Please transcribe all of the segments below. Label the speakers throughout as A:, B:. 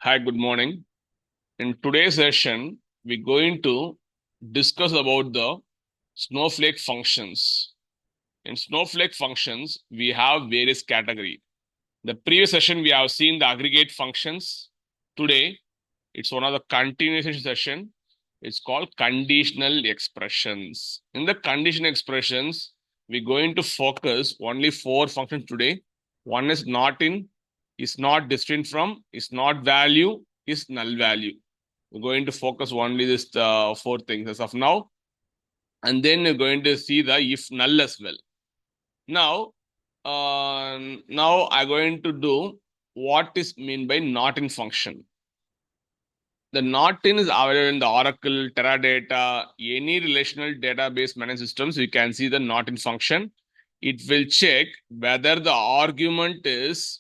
A: Hi, good morning. In today's session, we're going to discuss about the Snowflake functions. In Snowflake functions, we have various categories. The previous session, we have seen the aggregate functions. Today, it's one of the continuation session. It's called conditional expressions. In the conditional expressions, we're going to focus only 4 functions today. One is not in, is not distinct from, is not value, is null value. We're going to focus only this 4 things as of now. And then we're going to see the if null as well. Now I'm going to do what is mean by not in function. The not in is available in the Oracle, Teradata, any relational database management systems. You can see the not in function. It will check whether the argument is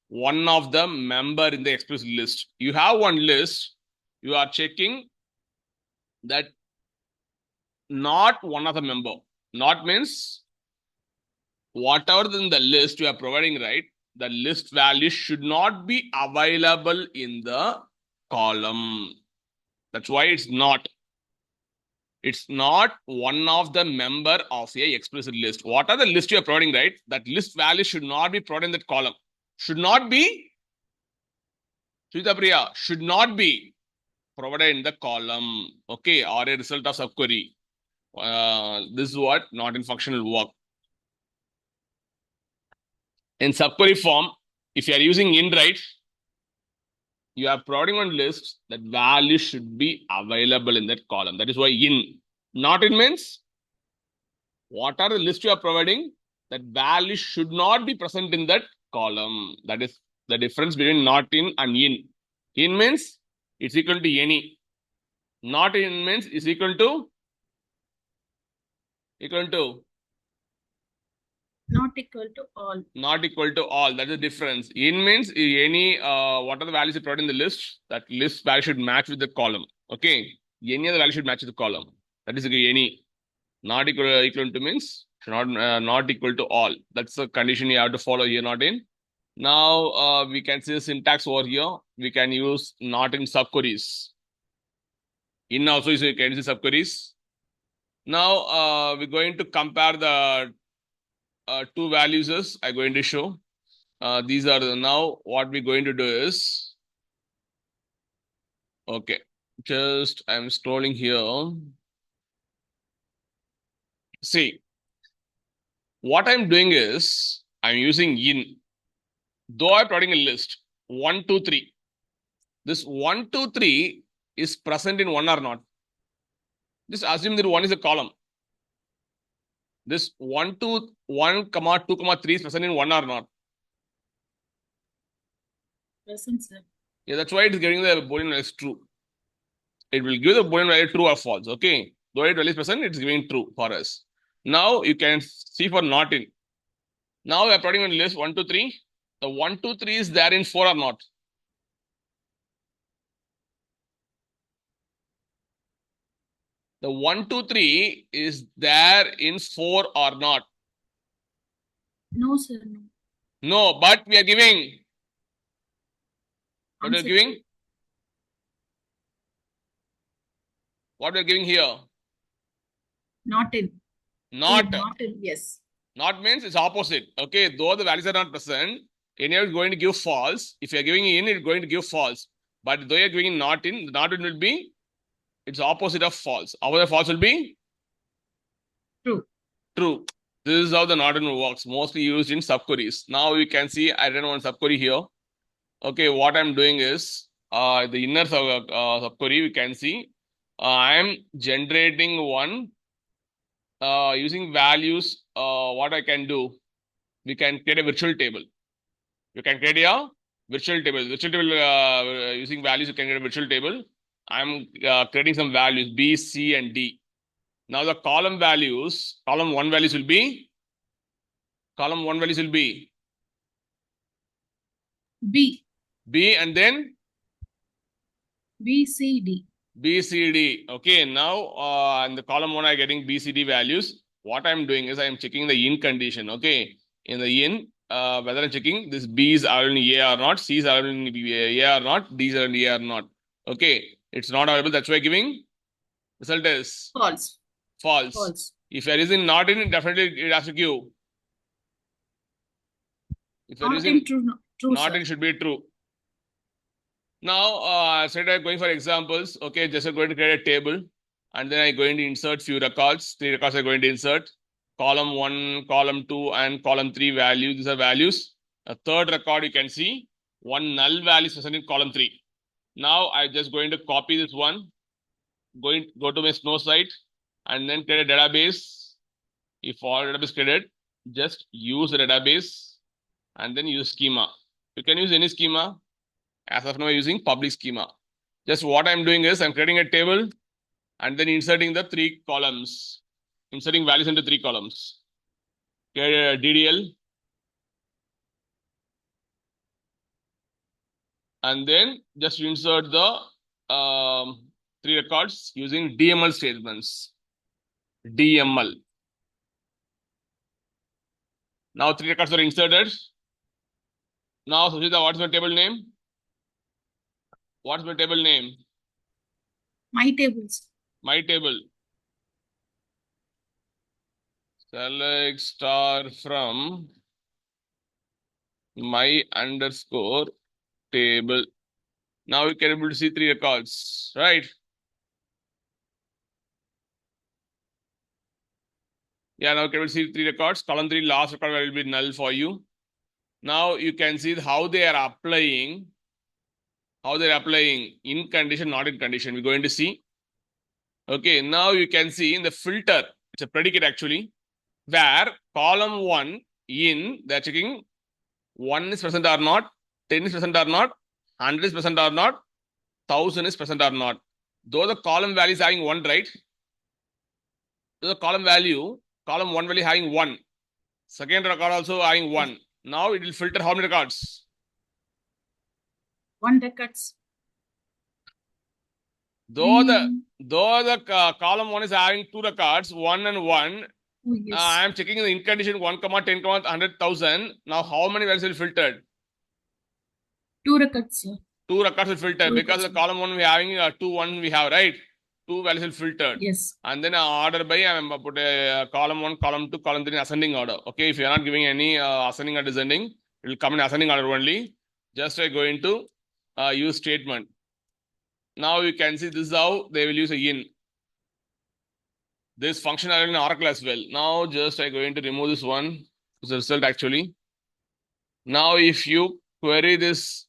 A: one of the member in the explicit list. You have one list. You are checking that not one of the member. Not means whatever in the list you are providing, right? The list value should not be available in the column. That's why it's not. It's not one of the member of a explicit list. What are the list you are providing, right? That list value should not be provided in that column. Should not be, Srita Priya, should not be provided in the column, okay, or a result of subquery. This is what not in function will work. In subquery form, if you are using in, right, you are providing one list, that value should be available in that column. That is why in. Not in means what are the list you are providing, that value should not be present in that column. That is the difference between not in and in. In means it's equal to any. Not in means is equal to
B: not equal to all.
A: Not equal to all. That's the difference. In means any what are the values you put in the list? That list value should match with the column. Okay. Any other value should match with the column. That is any. Not equal to means not equal to all. That's the condition you have to follow here. Not in. Now we can see the syntax over here. We can use not in subqueries. In also is you can see subqueries. Now we're going to compare the 2 values. I'm going to show. These are now what we're going to do is, okay, just I'm scrolling here. See, what I'm doing is I'm using in, though I'm plotting a list 1, 2, 3. This 1, 2, 3 is present in 1 or not. Just assume that 1 is a column. This 1, 2, 1, 2, 3 is present in 1 or not.
B: Present, sir.
A: Yeah, that's why it is getting the Boolean value as true. It will give the Boolean value true or false. Okay. Though it value is present, it's giving true for us. Now you can see for not in. Now we are plotting on list 1, 2, 3. The 1, 2, 3 is there in 4 or not? The 1, 2, 3 is there in 4 or not?
B: No, sir. No.
A: No, but we are giving. What we are giving? What we are giving here?
B: Not in.
A: Not.
B: Not in, yes.
A: Not means it's opposite. Okay, though the values are not present, anyhow it's going to give false. If you are giving in, it's going to give false. But though you are giving not in, the not in will be, it's opposite of false. Opposite of false will be?
B: True.
A: True. This is how the not in works, mostly used in subqueries. Now you can see I ran one subquery here. Okay, what I'm doing is, the inner subquery, we can see, I am generating one using values. What I can do, we can create a virtual table. You can create a virtual table. Virtual table using values, you can create a virtual table. I'm creating some values B, C, and D. Now the column values, column 1 values will be
B: B.
A: B and then
B: B, C, D.
A: B, C, D. Okay, now in the column 1 I'm getting B, C, D values. What I'm doing is I'm checking the in condition. Okay, in the in, whether I'm checking this B is available in A or not, C is available in A or not, D is available in A or not. Okay, it's not available. That's why giving result is
B: False.
A: false.
B: False.
A: If there is in not in, definitely it has to give. If there is
B: Not
A: in
B: in true. No. True,
A: not
B: sir.
A: in should be true. Now, instead of going for examples, okay, just I'm going to create a table and then I'm going to insert few records. 3 records I'm going to insert. Column 1, column 2, and column 3 values. These are values. A third record you can see one null value is present in column 3. Now I'm just going to copy this one, go to my Snow site and then create a database. If all database created, just use the database and then use schema. You can use any schema. As of now, using public schema. Just what I'm doing is I'm creating a table and then inserting the 3 columns, inserting values into 3 columns. Create a DDL and then just insert the 3 records using DML statements. DML. Now 3 records are inserted. Now, Sushita, what's my table name? What's my table name?
B: My tables.
A: My table. Select star from my underscore table. Now you can able to see 3 records, right? Yeah, now you can able to see 3 records. Column 3 last record will be null for you. Now you can see how they are applying. How they're applying in condition, not in condition. We're going to see. Okay, now you can see in the filter, it's a predicate actually, where column 1 in, they're checking 1 is present or not, 10 is present or not, 100 is present or not, 1000 is present or not. Though the column value is having 1, right? Though the column 1 value having 1. Second record also having 1. Now it will filter how many records?
B: 1 records.
A: Though the column 1 is having 2 records, 1 and 1,
B: Oh, yes.
A: I am checking the in condition 1, 10, 100,000. Now how many values will filtered?
B: 2 records, sir.
A: 2 records will filter because the column 1 we having 2, 1 we have, right? 2 values will filtered.
B: Yes.
A: And then order by I am put a column 1, column 2, column 3 in ascending order. Okay, if you are not giving any ascending or descending, it will come in ascending order only. Just going to use statement. Now you can see this is how they will use a in. This function are in Oracle as well. Now just I'm going to remove this one. This is the result actually. Now if you query this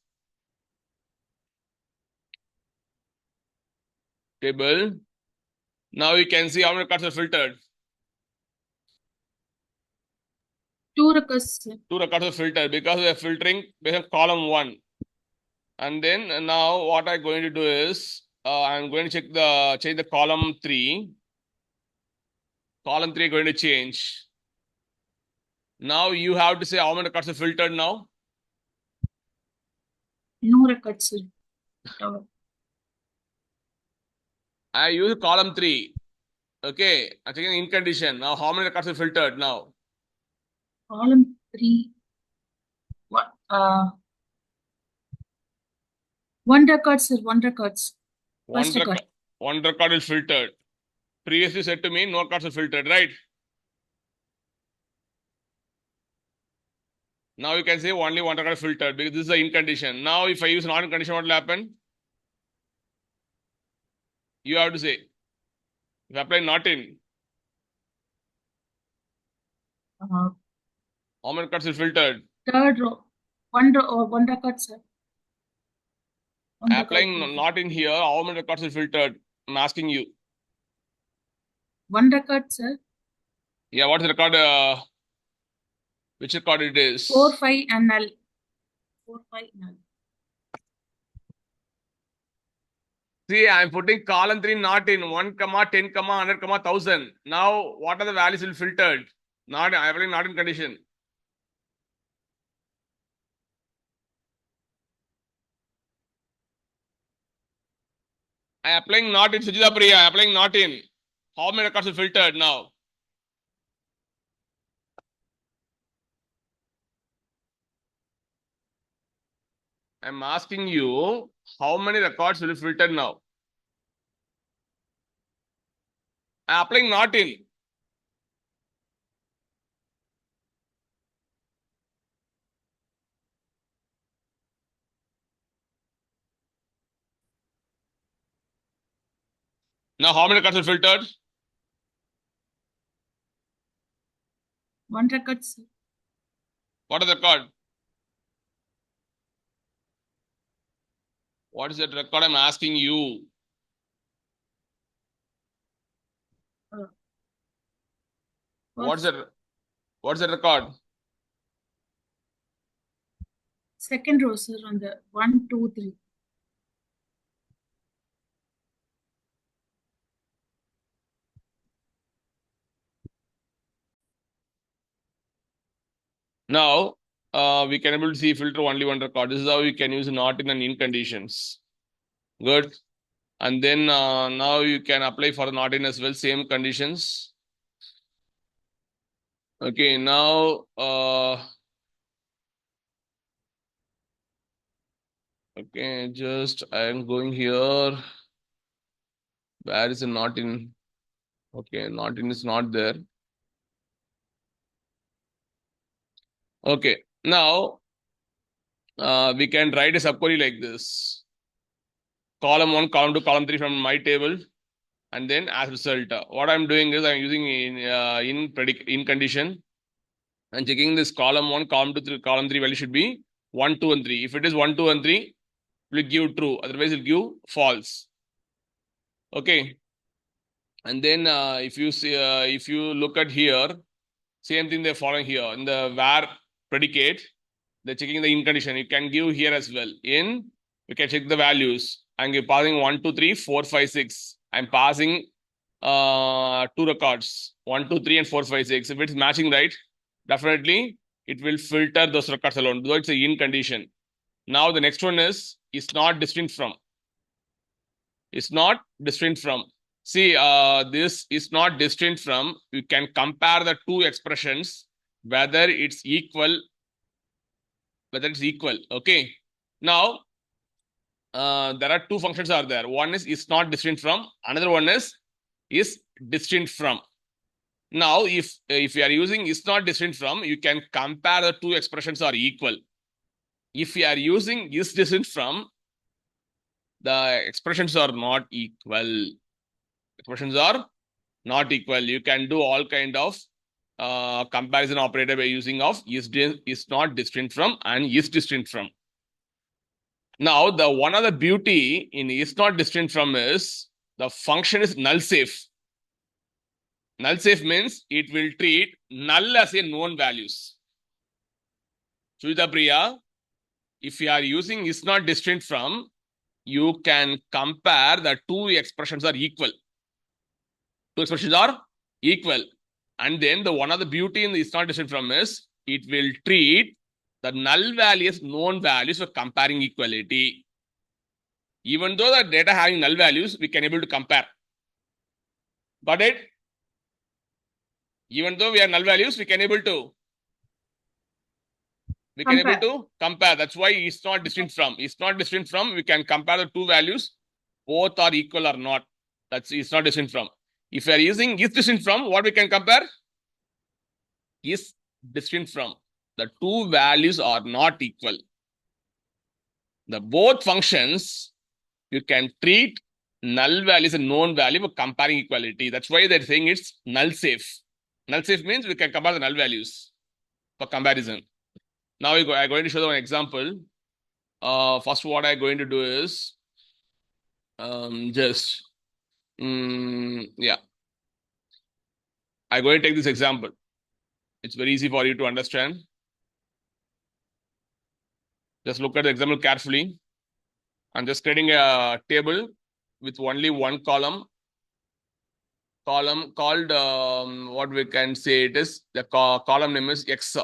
A: table, now you can see how many records are filtered.
B: 2 records, sir.
A: 2 records are filtered because we are filtering based on column 1. And then now what I'm going to do is I'm going to change the column 3. Column 3 going to change. Now you have to say how many records are filtered now.
B: No records, sir.
A: I use column 3. Okay, I'm checking in condition. Now how many records are filtered now?
B: Column 3. What? 1 record, sir. 1 records.
A: One record is filtered. Previously said to me no records are filtered, right? Now you can say only 1 record is filtered because this is the in condition. Now if I use not in condition, what will happen? You have to say. If I apply not in, how many records is filtered?
B: Third row. 1 record, sir.
A: Applying not in here, how many records is filtered? I'm asking you.
B: 1 record, sir.
A: Yeah, what is the record? Which record it is?
B: 4, 5 and null. 4, 5 null.
A: See, I'm putting column 3 not in 1, 10, 100, 1000. Now, what are the values will filtered? Not, I'm applying not in condition. I'm applying not in Sujita Priya. I'm applying not in. How many records are filtered now? I'm asking you, how many records will you filter now? I'm applying not in. Now, how many records are filtered?
B: One record, sir.
A: What is the record? What is that record I'm asking you?
B: Uh,
A: What's
B: first,
A: that? What's the record?
B: second row, sir, on the 1, 2, 3.
A: Now, we can able to see filter only one record. This is how you can use not in and in conditions. Good. And then now you can apply for not in as well, same conditions. Okay, now okay, just I am going here. Where is the not in? Okay, not in is not there. Okay, now we can write a subquery like this. Column 1, column 2, column 3 from my table, and then as result. What I'm doing is I'm using in condition and checking this column 1, column 2, column 3 value should be 1, 2, and 3. If it is 1, 2, and 3, it will give true. Otherwise, it will give false. Okay. And then if you see, if you look at here, same thing they're following here in the where predicate. They're checking the in condition. You can give here as well. In, you can check the values. I'm passing 1, 2, 3, 4, 5, 6. I'm passing two records 1, 2, 3, and 4, 5, 6. If it's matching right, definitely it will filter those records alone, though it's a in condition. Now the next one is not distinct from. It's not distinct from. See, this is not distinct from. You can compare the two expressions, whether it's equal. Okay. Now, there are two functions are there. One is not distinct from. Another one is distinct from. Now, if you are using is not distinct from, you can compare the two expressions are equal. If you are using is distinct from, the expressions are not equal. Expressions are not equal. You can do all kind of comparison operator by using of is not distinct from and is distinct from. Now, the one of the beauty in is not distinct from is the function is null safe. Null safe means it will treat null as a known values. Sujita Priya, if you are using is not distinct from, you can compare the two expressions are equal. Two expressions are equal. And then the one of the beauty in the is not distinct from is it will treat the null values, known values for comparing equality. Even though the data having null values, we can able to compare. Got it? Even though we have null values, we can able to compare. That's why it's not distinct from. It's not distinct from. We can compare the two values. Both are equal or not. That's it's not distinct from. If we are using is distinct from, what we can compare? Is distinct from. The two values are not equal. The both functions you can treat null value as a known value for comparing equality. That's why they're saying it's null safe. Null safe means we can compare the null values for comparison. Now I'm going to show them an example. First, what I'm going to do is yeah. I'm going to take this example. It's very easy for you to understand. Just look at the example carefully. I'm just creating a table with only one column called what we can say it is the column name is X.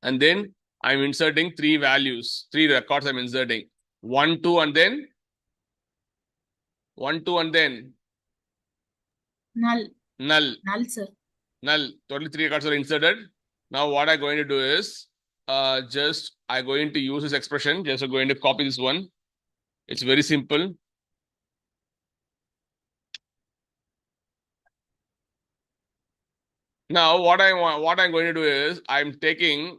A: And then I'm inserting three values, three records I'm inserting. 1, 2, and then 1, 2, and then
B: Null.
A: Null.
B: Null, sir.
A: Null. Totally three records are inserted. Now what I'm going to do is just I'm going to use this expression. Just going to copy this one. It's very simple. Now, what I'm going to do is I'm taking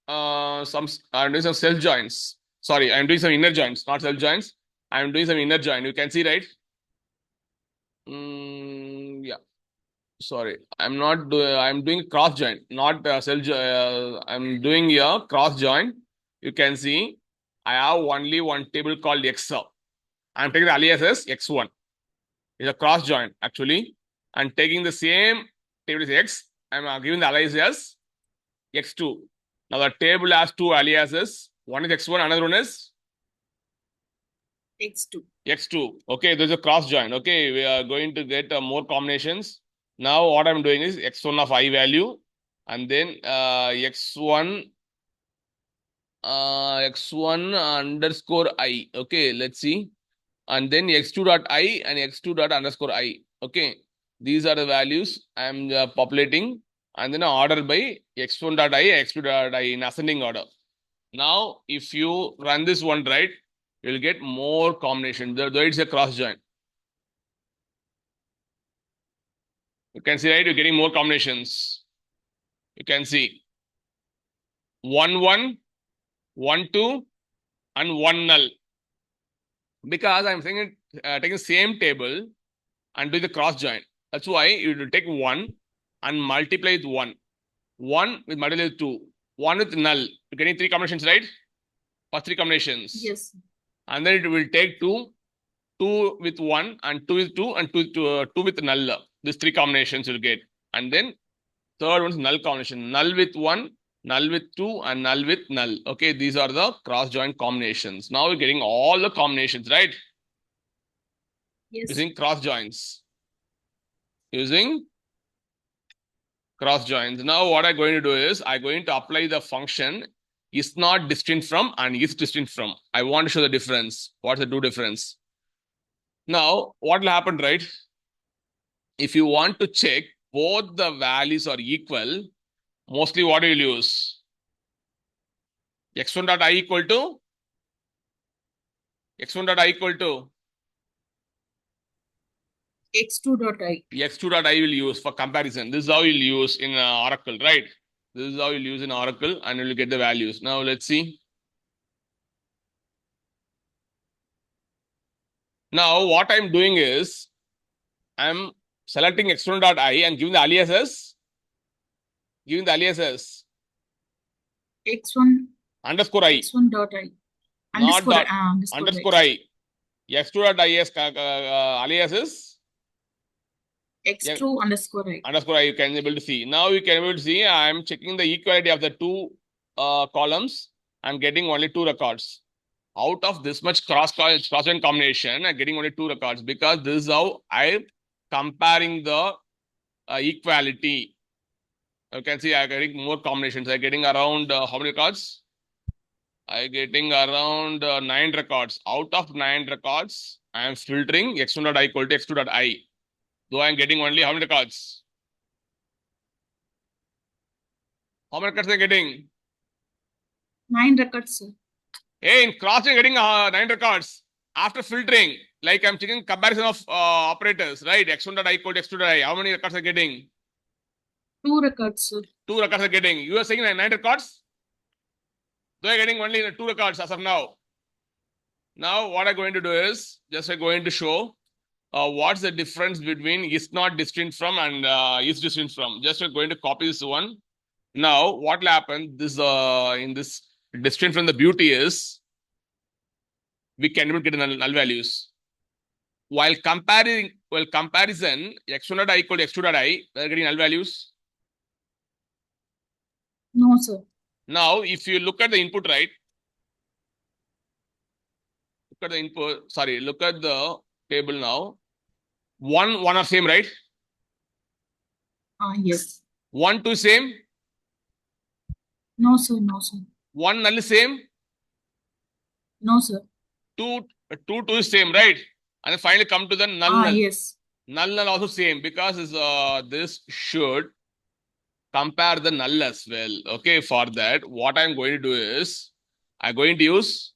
A: I'm doing some self joins. Sorry, I'm doing some inner joins, not self joins. I'm doing some inner join. You can see, right? Yeah. Sorry, I'm not doing. I'm doing cross join, not I'm doing a cross join. You can see I have only one table called X. I'm taking the alias as X1. It's a cross join actually. I'm taking the same table as X. I'm giving the alias as X2. Now the table has two aliases. One is X1, another one is
B: X2.
A: X2. Okay, there's a cross join. Okay, we are going to get more combinations. Now what I'm doing is X1 of I value and then X1 X1 underscore I. Okay, let's see. And then X2 dot I and X2 dot underscore I. Okay, these are the values I'm populating and then order by X1 dot I, X2 dot I in ascending order. Now, if you run this one right, you'll get more combinations. Though it's a cross join. You can see, right? You're getting more combinations. You can see 1, 1, 1, 2, and 1 null. Because I'm taking the same table and do the cross join. That's why you will take 1 and multiply with 1. 1 with multiply with 2. 1 with null. You're getting 3 combinations, right? For 3 combinations.
B: Yes.
A: And then it will take 2, 2 with 1, and 2 with 2, and 2 with null. These 3 combinations you'll get. And then third one is null combination. Null with 1, null with 2, and null with null. Okay, these are the cross join combinations. Now we're getting all the combinations, right?
B: Yes.
A: Using cross joins. Using cross joins. Now what I'm going to do is I'm going to apply the function is not distinct from and is distinct from. I want to show the difference. What's the two difference? Now what will happen, right? If you want to check both the values are equal, mostly what will you use? X1 dot I equal to X1 dot I equal to
B: X2 dot I.
A: X2 dot I will use for comparison. This is how you'll use in Oracle, right? This is how you'll use in Oracle and you'll get the values. Now let's see. Now what I'm doing is I'm selecting X1 dot I and giving the aliases. Giving the aliases.
B: X1
A: underscore I.
B: X1 dot I.
A: Not dot. Underscore I. X2 dot I is aliases.
B: X2 underscore I.
A: Underscore I you can able to see. Now you can able to see I'm checking the equality of the two columns. I'm getting only 2 records. Out of this much cross-join combination, I'm getting only 2 records because this is how I'm comparing the equality. You can see I'm getting more combinations. I'm getting around how many records? I'm getting around 9 records. Out of 9 records, I'm filtering x1 dot I equal to x2 dot I. Though I'm getting only how many records? How many records am I getting?
B: 9 records, sir.
A: Hey, in cross, I'm getting 9 records. After filtering, like I'm checking comparison of operators, right? X1 dot I equal to x2 dot I. How many records are getting?
B: 2 records, sir.
A: 2 records are getting. You are saying 9 records? Though I'm getting only 2 records as of now. Now, what I'm going to do is just I'm going to show what's the difference between is not distinct from and is distinct from. Just we're going to copy this one. Now, what will happen? This in this distinct from the beauty is we can even get null values. While comparison x1 dot I equal to x2 dot I, we're getting null values.
B: No, sir.
A: Now, if you look at the input, right? Look at the input. Sorry, look at the table now. 1 are same, right?
B: Yes.
A: 1 2 same.
B: No, sir. No, sir.
A: 1 null is same.
B: No, sir.
A: 2 2 is same, right? And then finally come to the null.
B: Yes.
A: Null also same because this should compare the null as well. Okay, for that, what I'm going to do is I'm going to use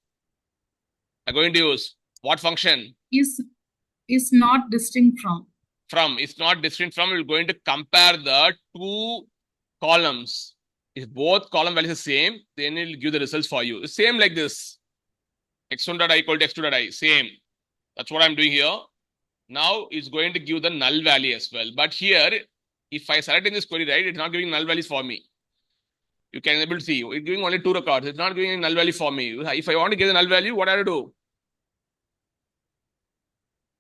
A: what function?
B: Is not distinct from.
A: From. It's not distinct from. We're going to compare the two columns. If both column values are same, then it will give the results for you. Same like this. x1.i equal to x2.i. Same. That's what I'm doing here. Now it's going to give the null value as well. But here, if I select in this query, right, it's not giving null values for me. You can able to see it's giving only 2 records. It's not giving any null value for me. If I want to get the null value, what I have to do?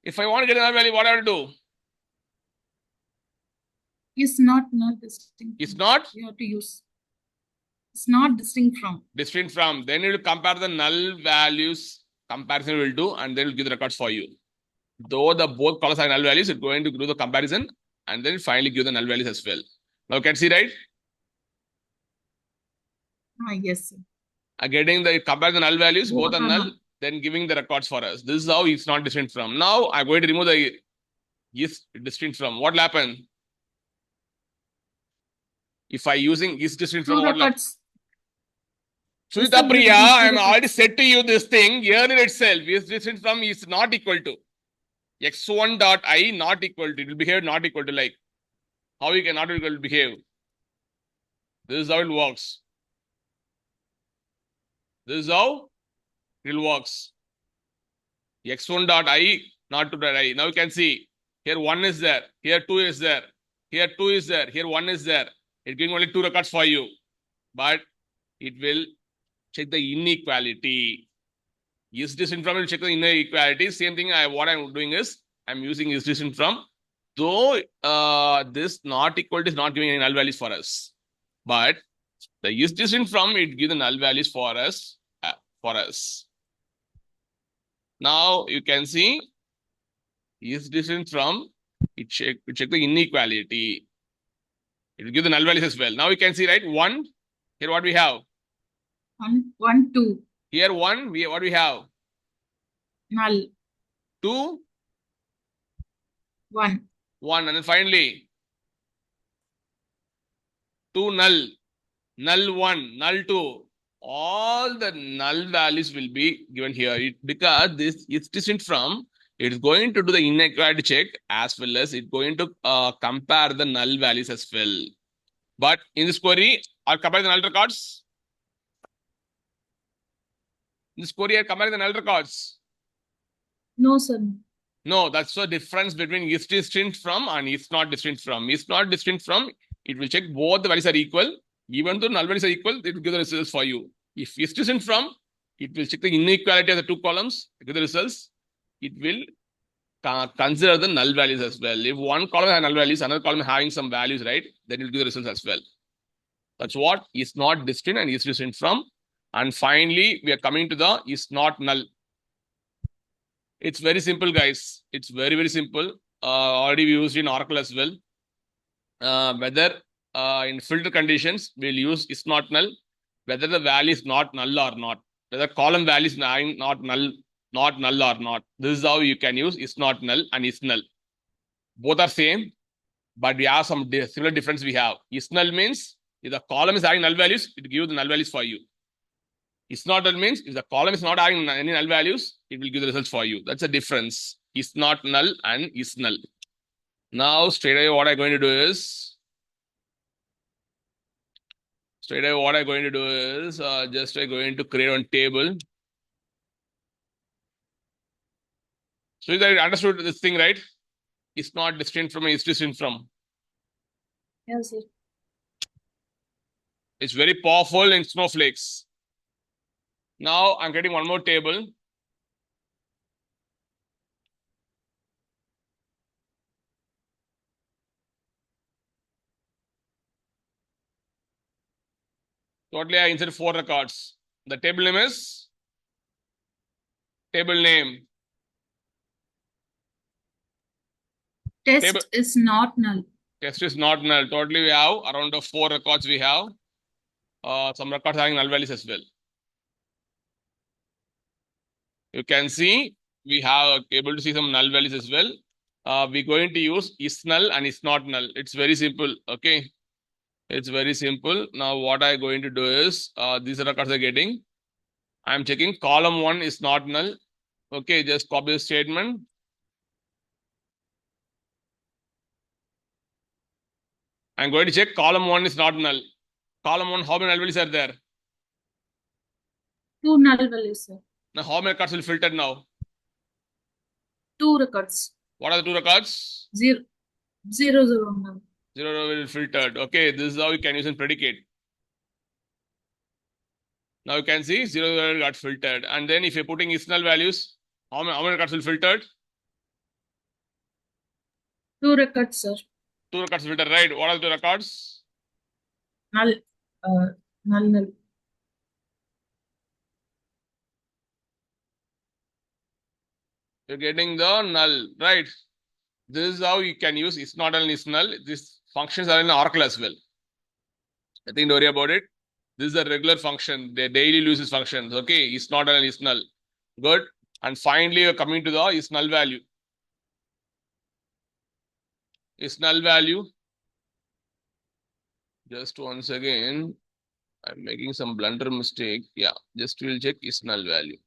A: If I want to get the null value, what I have to do?
B: Is not distinct.
A: It's not?
B: You have to use. It's not distinct from.
A: Distinct from. Then it will compare the null values. Comparison will do, and then it will give the records for you. Though the both columns are null values, it's going to do the comparison, and then finally give the null values as well. Now you can see, right?
B: Yes, sir.
A: Getting the compare the null values, both are null, then giving the records for us. This is how it's not distinct from. Now I'm going to remove the is distinct from. What will happen? If I using is distinct from, what will happen? Sujita Priya, I'm already said to you this thing here in itself. Is distinct from is not equal to x1.i not equal to. It will behave not equal to, like how you cannot equal to behave. This is how it works. This is how it works. x1.i not to i. Now you can see here 1 is there, here 2 is there, here 2 is there, here 1 is there. It's giving only 2 records for you, but it will check the inequality. Is distinct from, will check the inequality. Same thing. What I'm doing is I'm using is distinct from. Though this not equal to is not giving any null values for us, but the is distinct from, it gives the null values for us. Now you can see is distinct from, it check the inequality. It will give the null values as well. Now you can see, right? 1. Here what we have?
B: 1, 2.
A: Here 1, what we have?
B: Null.
A: 2.
B: 1.
A: 1. And then finally 2 null. Null 1, null 2. All the null values will be given here. Because this is distinct from, it's going to do the inequality check as well as it's going to compare the null values as well. But in this query, I'll compare the null records. In this query, I'll compare the null records.
B: No, sir.
A: No, that's the difference between is distinct from and is not distinct from. Is not distinct from, it will check both the values are equal. Even though null values are equal, it will give the results for you. If is distinct from, it will check the inequality of the 2 columns, give the results. It will consider the null values as well. If one column has null values, another column having some values, right, then it will give the results as well. That's what is not distinct and is distinct from. And finally, we are coming to the is not null. It's very simple, guys. It's very, very simple. Already we used in Oracle as well. Whether in filter conditions, we'll use is not null, whether the value is not null or not, whether column value is not null or not. This is how you can use is not null and is null. Both are same, but we have some similar difference we have. Is null means if the column is having null values, it gives the null values for you. Is not null means if the column is not having any null values, it will give the results for you. That's the difference. Is not null and is null. Now, straight away, what I'm going to do is just I'm going to create one table. So you understood this thing, right? It's not distinct from, it's distinct from.
B: Yes, sir.
A: It's very powerful in Snowflakes. Now I'm getting one more table. Totally, I insert 4 records. The table name is table name.
B: Test is not null.
A: Test is not null. Totally, we have around 4 records. We have some records having null values as well. You can see we have able to see some null values as well. We're going to use is null and is not null. It's very simple. Okay. It's very simple. Now what I'm going to do is, these records are getting, I'm checking column 1 is not null. Okay, just copy the statement. I'm going to check column 1 is not null. Column 1, how many null values are there?
B: 2 null values, sir.
A: Now how many records will filter now?
B: 2 records.
A: What are the 2 records?
B: 0, 0, 0 null.
A: 0 will filtered. Okay, this is how you can use in predicate. Now you can see 0 got filtered. And then if you're putting is null values, how many records will filtered?
B: 2 records, sir.
A: 2 records filtered, right? What are the 2 records?
B: Null. Null.
A: You're getting the null, right? This is how you can use is not null and is null. These functions are in Oracle as well. Nothing to worry about it. This is a regular function. They daily uses functions. Okay, is not null and is null. Good. And finally, you're coming to the is null value. Is null value. Just once again, I'm making some blunder mistake. Yeah, just we'll check is null value.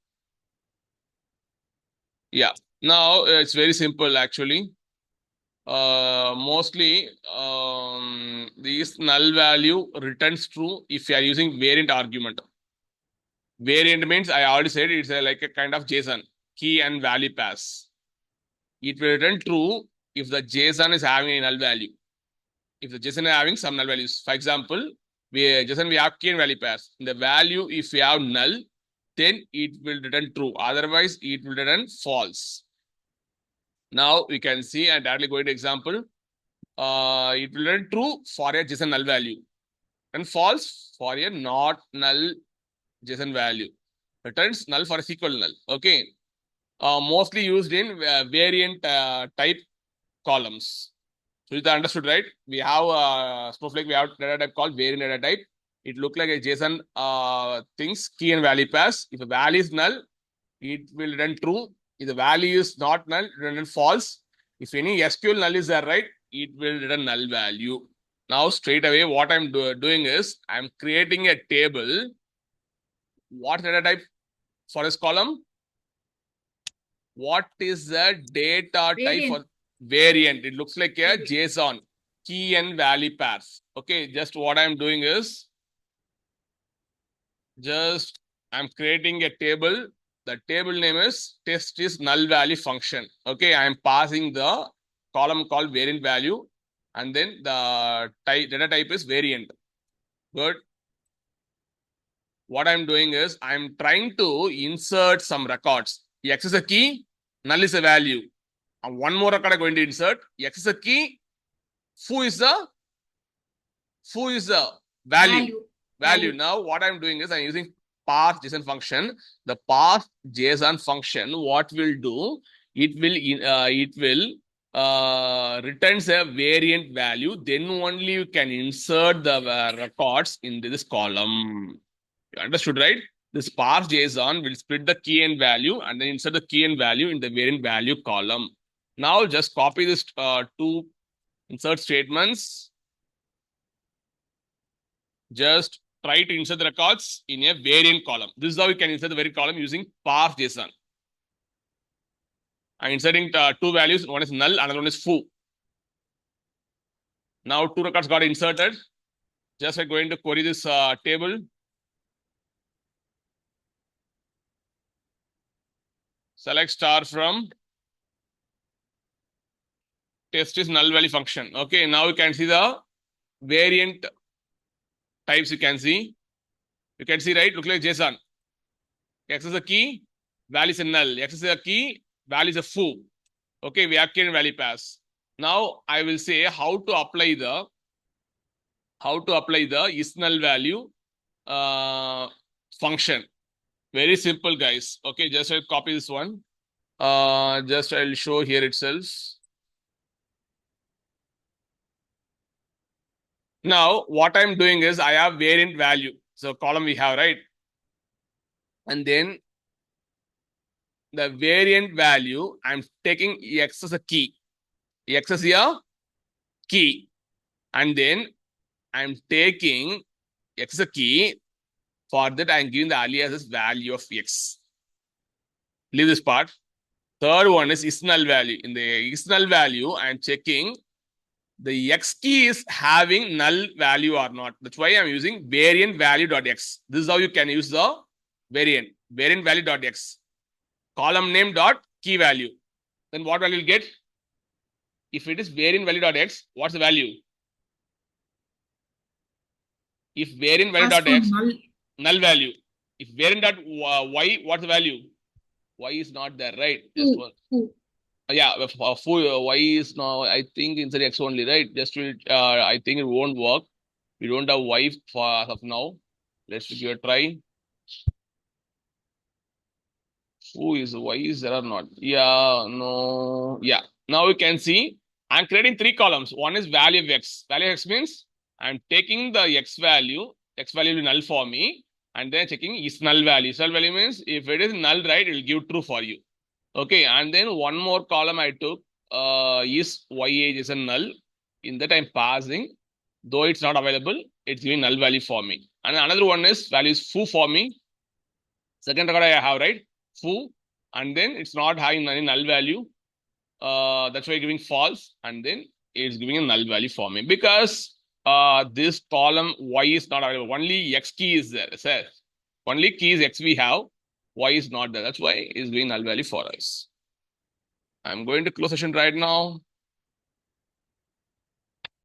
A: Yeah, now it's very simple actually. Mostly this null value returns true if you are using variant argument. Variant means I already said it's like a kind of JSON, key and value pass. It will return true if the JSON is having a null value. If the JSON is having some null values. For example, JSON we have key and value pass. In the value, if we have null, then it will return true. Otherwise, it will return false. Now we can see and directly going to example. It will return true for a JSON null value and false for a not null JSON value. Returns null for a SQL null. Okay. Mostly used in variant type columns. So is that understood, right? We have Snowflake, we have data type called variant data type. It looks like a JSON things, key and value pass. If a value is null, it will return true. If the value is not null, it will return false. If any SQL null is there, right, it will return null value. Now, straight away, what I'm doing is I'm creating a table. What data type for this column? What is the data type for variant? It looks like a JSON, key and value pairs. Okay, just what I'm doing is just I'm creating a table. The table name is test is null value function. Okay, I'm passing the column called variant value, and then the data type is variant. Good. What I'm doing is I'm trying to insert some records. X is a key, null is a value. And one more record I'm going to insert. X is a key, foo is the value. Now what I'm doing is I'm using pass JSON function. The pass JSON function, what will do? It will returns a variant value. Then only you can insert the records into this column. You understood, right? This parse JSON will split the key and value and then insert the key and value in the variant value column. Now just copy this two insert statements. Just try to insert the records in a variant column. This is how you can insert the variant column using parse JSON. I'm inserting two values. One is null, another one is foo. Now two records got inserted. Just I'm going to query this table. Select star from test is null value function. Okay, now you can see the variant types. You can see, right? Look like JSON. X is a key, value is a null. X is a key, value is a foo. Okay, we have key and value pass. Now I will say how to apply the is null value function. Very simple, guys. Okay, just I'll copy this one. Just I'll show here itself. Now, what I'm doing is I have variant value. So column we have, right? And then the variant value, I'm taking X as a key. X as a key. And then I'm taking x is a key. For that, I'm giving the alias as value of x. Leave this part. Third one is null value. In the is null value, I'm checking the x key is having null value or not. That's why I'm using variant value.x. This is how you can use the variant value.x. Column name dot key value. Then what value will get? If it is variant value.x, what's the value? If variant value.x, null value. If variant dot y, what's the value? Y is not there, right? Just one. Yeah, full y is now, I think, inside x only, right? Just will, I think it won't work. We don't have y for as of now. Let's give it a try. Who is y is there or not? Yeah, no, yeah. Now you can see I'm creating three columns. One is value of x. Value of x means I'm taking the x value will be null for me, and then checking is null value. Is null value means if it is null, right, it will give true for you. Okay, and then one more column I took is y age is a null. In that I'm passing, though it's not available, it's giving null value for me. And another one is value is foo for me. Second record I have, right? Foo, and then it's not having any null value. That's why giving false, and then it's giving a null value for me because this column y is not available. Only x key is there. It says only key is x we have, y is not there. That's why it's giving null value for us. I'm going to close session right now.